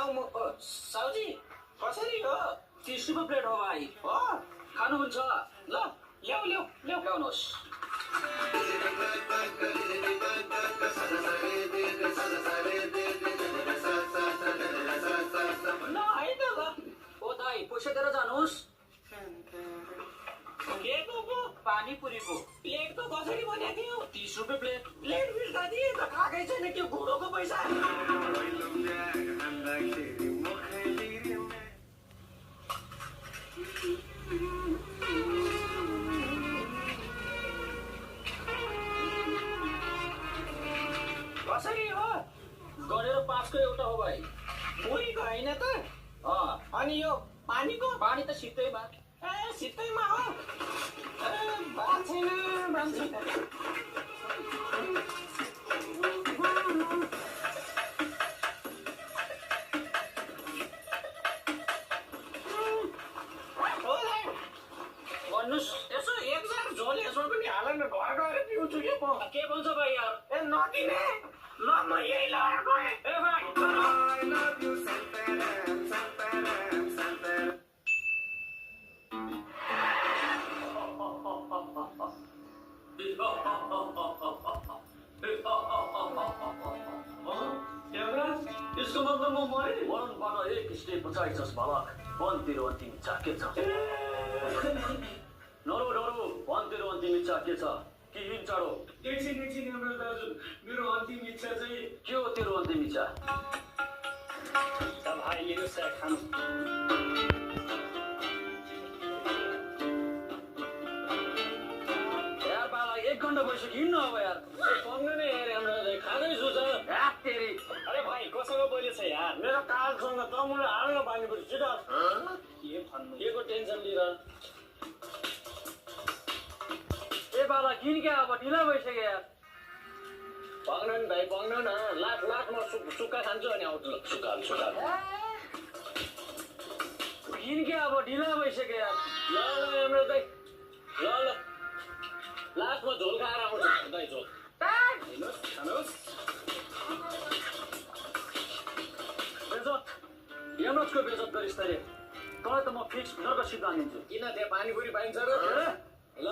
साउजी कसरी हो 30 रुपियाँ प्लेट हो भाइ हो खानुहुन्छ ल ल्याउ ल्याउ ल्याउ ल्याउनुहोस् ल है त ल ओ दाइ पैसा दिएर जानुहोस् के को पानीपुरीको प्लेट त कसरी भनेको थियो 30 रुपियाँ प्लेट प्लेट बिर्ता दिए त खाएकै छैन के घुरोको पैसा कसरी हो गरेर 5 को एउटा हो भाइ पुरीको होइन त अनि यो पानीको पानी त सित्तैमा ए सित्तैमा हो बाल छैन भन्नुहोस् यसो एक जार झोल यसो पनि हाल न घर गएर पिउँछु के भन्छ भाइ यार ए नदिने ल म यही लगाएर गएँ ए भाइ I love you यसको मतलब म मरे वरणबाट एक स्टेप पछाडि छस् बालक वन तेरो अन्तिम इच्छा के छ नरो नरो वन तेरो अन्तिम इच्छा के छ कि हिँड चढो एकछिन हाम्रो दाजु मेरो अन्तिम इच्छा चाहिँ के हो तेरो अन्तिम इच्छा त भाइ लिनुहोस् खानु यार बालक 1 घन्टा भइसक्यो हिँड्नु अब यार कम्नु नै यार हाम्रो खाँदैछु त तेरी अरे भाइ कोसँग बोलेछ यार मेरो कालसँग तमुले हाल्न पानीको छिटो के भन्नु केको टेन्सन लिएर ए बाला किन के अब ढिला भइसक्यो यार पाउन नि भाइ पाउन न लाख म सुक्खा खान्छु अनि आउँछु सुक्खा किन के अब ढिला भइसक्यो यार ल हाम्रो दाइ ल लास्टमा झोल खाएर आउँछु दाइ झोल खानुहोस् यमराजको बेजत गरिस् तैले तँलाई त म फिक्स नर्क सिद्ध हानिदिन्छु किन त्यहाँ पानीपुरी पाइन्छ र ल